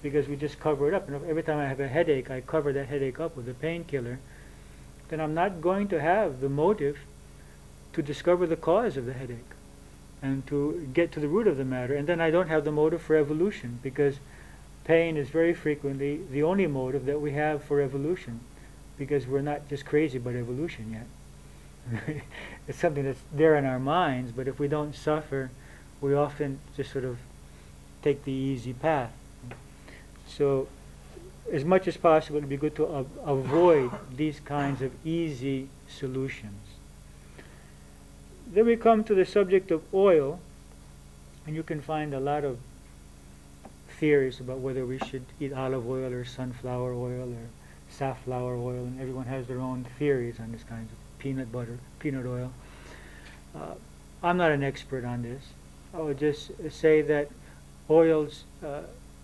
because we just cover it up. And every time I have a headache, I cover that headache up with a painkiller. Then I'm not going to have the motive to discover the cause of the headache and to get to the root of the matter. And then I don't have the motive for evolution, because pain is very frequently the only motive that we have for evolution, because we're not just crazy about evolution yet. It's something that's there in our minds, but if we don't suffer, we often just sort of take the easy path. So as much as possible, it would be good to avoid these kinds of easy solutions. Then we come to the subject of oil, and you can find a lot of theories about whether we should eat olive oil or sunflower oil or safflower oil, and everyone has their own theories on this kind of peanut butter, peanut oil. I'm not an expert on this. I would just say that oils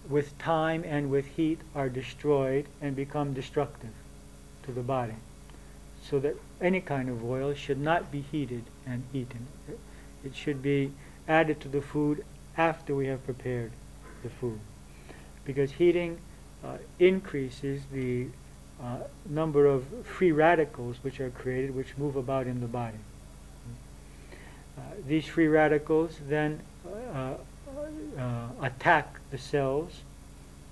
with time and with heat are destroyed and become destructive to the body, so that any kind of oil should not be heated and eaten. It should be added to the food after we have prepared the food, because heating increases the number of free radicals which are created, which move about in the body. These free radicals then attack the cells,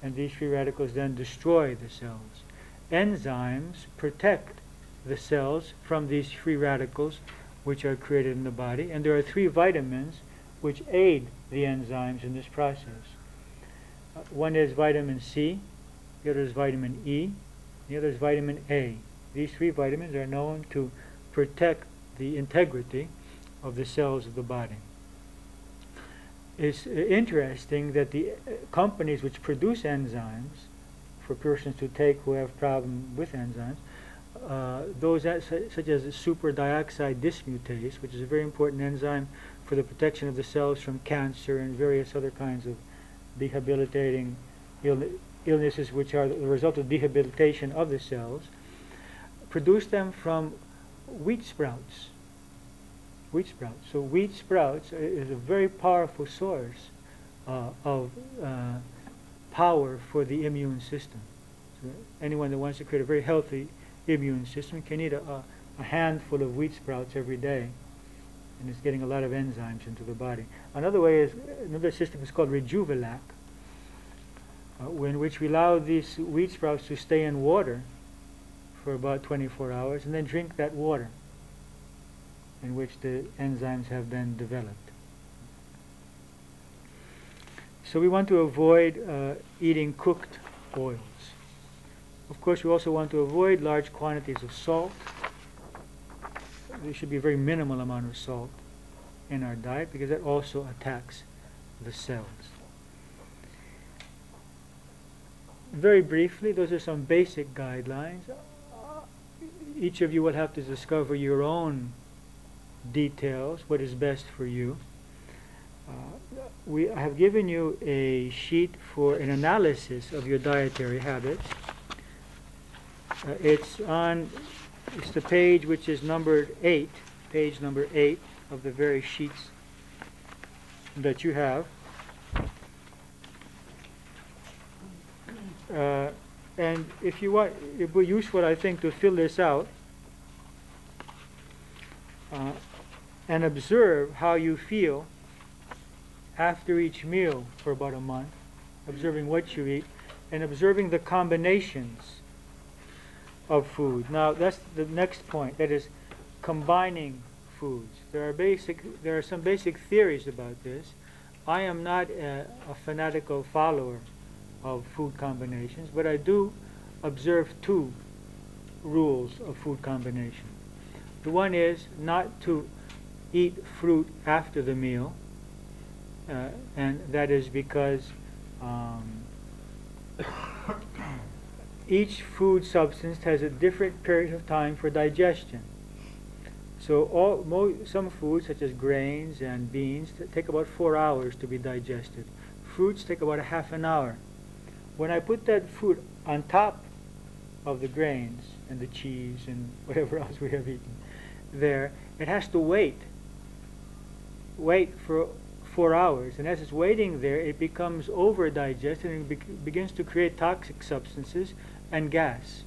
and these free radicals then destroy the cells. Enzymes protect the cells from these free radicals which are created in the body, and there are 3 vitamins which aid the enzymes in this process. One is vitamin C, the other is vitamin E, the other is vitamin A. These 3 vitamins are known to protect the integrity of the cells of the body. It's interesting that the companies which produce enzymes for persons to take who have problems with enzymes, those such as the superdioxide dismutase, which is a very important enzyme for the protection of the cells from cancer and various other kinds of debilitating illnesses which are the result of debilitation of the cells, produce them from wheat sprouts. Wheat sprouts. So wheat sprouts is a very powerful source of power for the immune system. So anyone that wants to create a very healthy immune system can eat a handful of wheat sprouts every day, and it's getting a lot of enzymes into the body. Another system is called Rejuvilac, in which we allow these wheat sprouts to stay in water for about 24 hours and then drink that water in which the enzymes have been developed. So we want to avoid eating cooked oils. Of course, we also want to avoid large quantities of salt. There should be a very minimal amount of salt in our diet, because that also attacks the cells. Very briefly, those are some basic guidelines. Each of you will have to discover your own details, what is best for you. I have given you a sheet for an analysis of your dietary habits. It's the page which is numbered 8, page number 8 of the various sheets that you have. And if you want, it will be useful, I think, to fill this out and observe how you feel after each meal for about a month, observing what you eat and observing the combinations of food. Now that's the next point, that is combining foods. There are some basic theories about this. I am not a fanatical follower of food combinations, but I do observe 2 rules of food combination. The one is not to eat fruit after the meal, and that is because each food substance has a different period of time for digestion. So some foods, such as grains and beans, take about 4 hours to be digested. Fruits take about a half an hour. When I put that fruit on top of the grains and the cheese and whatever else we have eaten there, it has to wait for 4 hours, and as it's waiting there, it becomes over-digested and begins to create toxic substances and gas.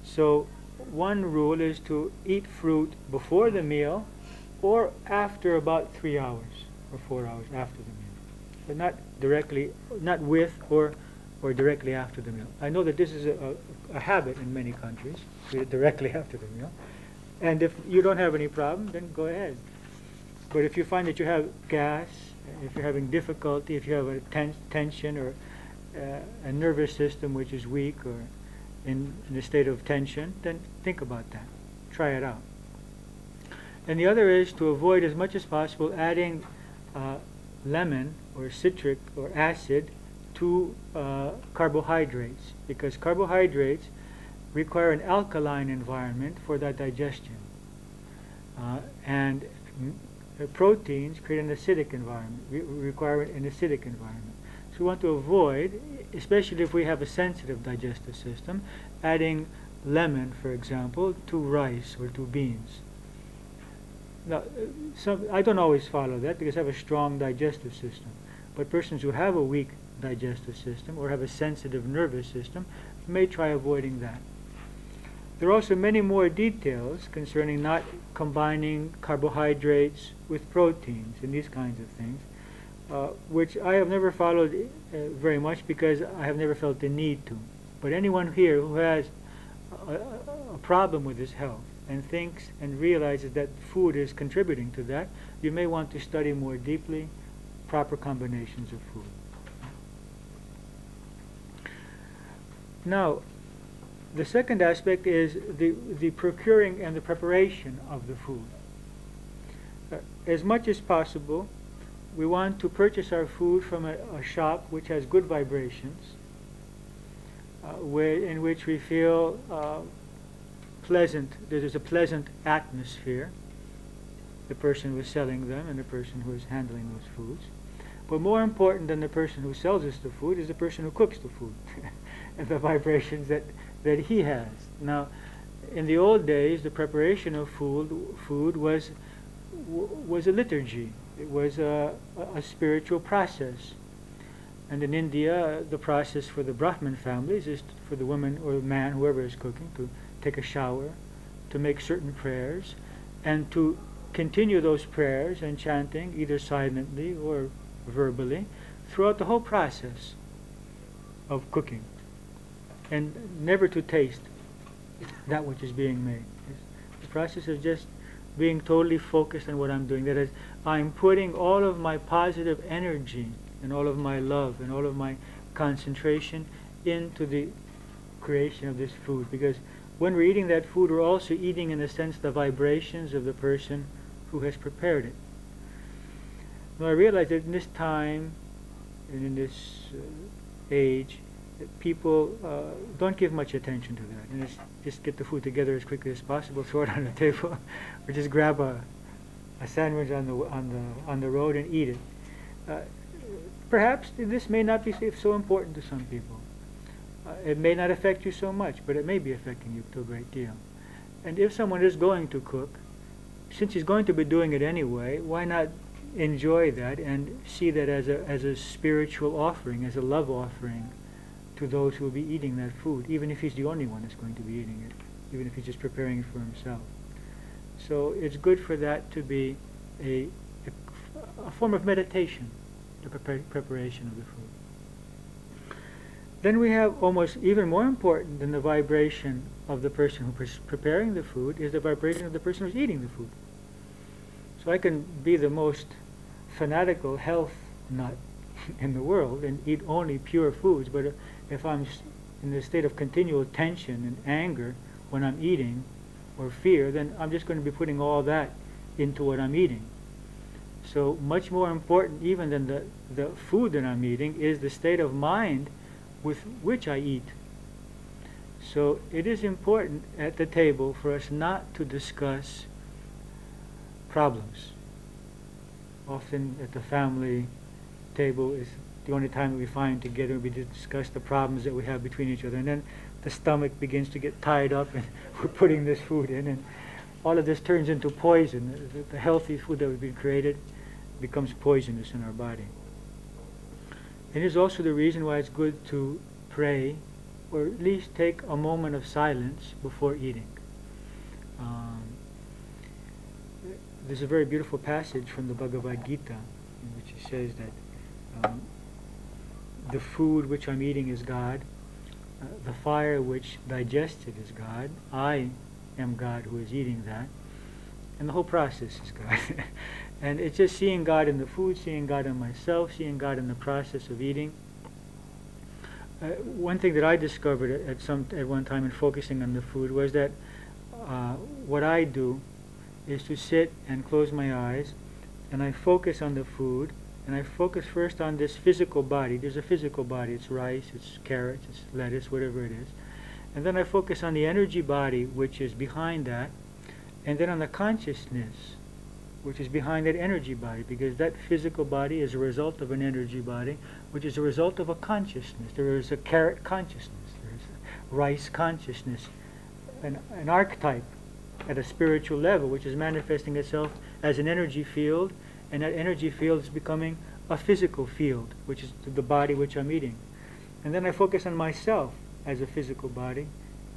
So one rule is to eat fruit before the meal or after about 3 hours or 4 hours after the meal, but not directly, not with or directly after the meal. I know that this is a habit in many countries, to eat it directly after the meal, and if you don't have any problem, then go ahead. But if you find that you have gas, if you're having difficulty, if you have a tension or a nervous system which is weak or in a state of tension, then think about that. Try it out. And the other is to avoid as much as possible adding lemon or citric or acid to carbohydrates, because carbohydrates require an alkaline environment for that digestion. And proteins create an acidic environment, require an acidic environment. So we want to avoid, especially if we have a sensitive digestive system, adding lemon, for example, to rice or to beans. Now, I don't always follow that because I have a strong digestive system. But persons who have a weak digestive system or have a sensitive nervous system may try avoiding that. There are also many more details concerning not combining carbohydrates with proteins and these kinds of things, which I have never followed very much because I have never felt the need to. But anyone here who has a problem with his health and thinks and realizes that food is contributing to that, you may want to study more deeply proper combinations of food. Now, the second aspect is the procuring and the preparation of the food. As much as possible, we want to purchase our food from a shop which has good vibrations, in which we feel pleasant, there's a pleasant atmosphere, the person who is selling them and the person who is handling those foods. But more important than the person who sells us the food is the person who cooks the food and the vibrations that he has. Now, in the old days, the preparation of food was a liturgy. It was a spiritual process. And in India, the process for the Brahmin families is for the woman or the man, whoever is cooking, to take a shower, to make certain prayers, and to continue those prayers and chanting, either silently or verbally, throughout the whole process of cooking, and never to taste that which is being made. The process of just being totally focused on what I'm doing. That is, I'm putting all of my positive energy and all of my love and all of my concentration into the creation of this food, because when we're eating that food, we're also eating, in a sense, the vibrations of the person who has prepared it. Now, I realize that in this time and in this age, that people don't give much attention to that, and just get the food together as quickly as possible, throw it on the table, or just grab a sandwich on the road and eat it. Perhaps this may not be so important to some people. It may not affect you so much, but it may be affecting you to a great deal. And if someone is going to cook, since he's going to be doing it anyway, why not enjoy that and see that as a spiritual offering, as a love offering to those who will be eating that food, even if he's the only one that's going to be eating it, even if he's just preparing it for himself. So it's good for that to be a form of meditation, the preparation of the food. Then we have, almost even more important than the vibration of the person who's preparing the food, is the vibration of the person who's eating the food. So I can be the most fanatical health nut in the world and eat only pure foods, but if I'm in a state of continual tension and anger when I'm eating, or fear, then I'm just going to be putting all that into what I'm eating. So much more important even than the food that I'm eating is the state of mind with which I eat. So it is important at the table for us not to discuss problems. Often at the family table is the only time that we find together, we discuss the problems that we have between each other, and then the stomach begins to get tied up and we're putting this food in, and all of this turns into poison. The healthy food that we've been created becomes poisonous in our body. It is also the reason why it's good to pray, or at least take a moment of silence before eating. There's a very beautiful passage from the Bhagavad Gita in which it says that the food which I'm eating is God, the fire which digests it is God, I am God who is eating that, and the whole process is God. And it's just seeing God in the food, seeing God in myself, seeing God in the process of eating. One thing that I discovered at one time in focusing on the food was that what I do is to sit and close my eyes, and I focus on the food, and I focus first on this physical body. There's a physical body. It's rice, it's carrots, it's lettuce, whatever it is. And then I focus on the energy body, which is behind that, and then on the consciousness, which is behind that energy body, because that physical body is a result of an energy body, which is a result of a consciousness. There is a carrot consciousness. There is a rice consciousness, an archetype at a spiritual level, which is manifesting itself as an energy field, and that energy field is becoming a physical field, which is the body which I'm eating. And then I focus on myself as a physical body,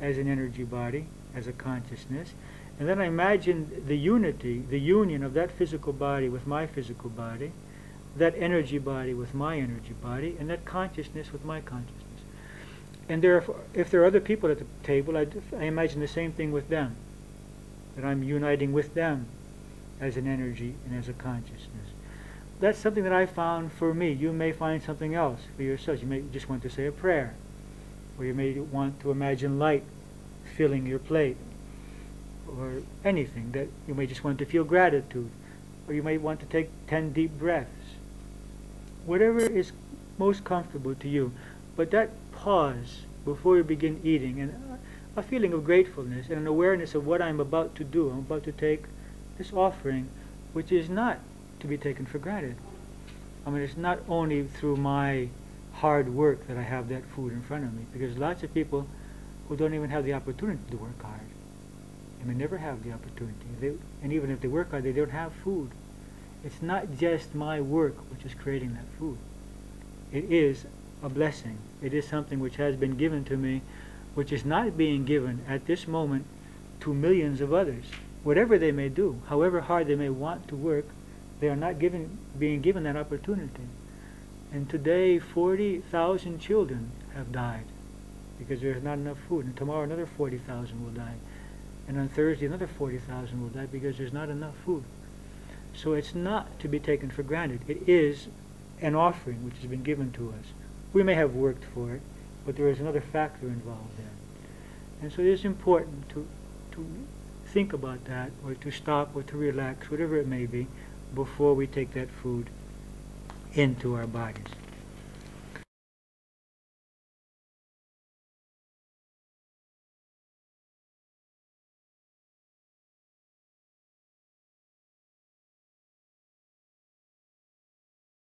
as an energy body, as a consciousness. And then I imagine the unity, the union of that physical body with my physical body, that energy body with my energy body, and that consciousness with my consciousness. And if there are other people at the table, I imagine the same thing with them, that I'm uniting with them as an energy and as a consciousness. That's something that I found for me. You may find something else for yourselves. You may just want to say a prayer, or you may want to imagine light filling your plate, or anything that you may just want to feel gratitude, or you may want to take 10 deep breaths. Whatever is most comfortable to you. But that pause before you begin eating, and a feeling of gratefulness and an awareness of what I'm about to do. I'm about to take this offering, which is not to be taken for granted. I mean, it's not only through my hard work that I have that food in front of me, because lots of people who don't even have the opportunity to work hard, they may never have the opportunity. And even if they work hard, they don't have food. It's not just my work which is creating that food. It is a blessing. It is something which has been given to me, which is not being given at this moment to millions of others. Whatever they may do, however hard they may want to work, they are not being given that opportunity. And today, 40,000 children have died because there's not enough food. And tomorrow, another 40,000 will die. And on Thursday, another 40,000 will die because there's not enough food. So it's not to be taken for granted. It is an offering which has been given to us. We may have worked for it, but there is another factor involved there. And so it is important to think about that, or to stop, or to relax, whatever it may be, before we take that food into our bodies.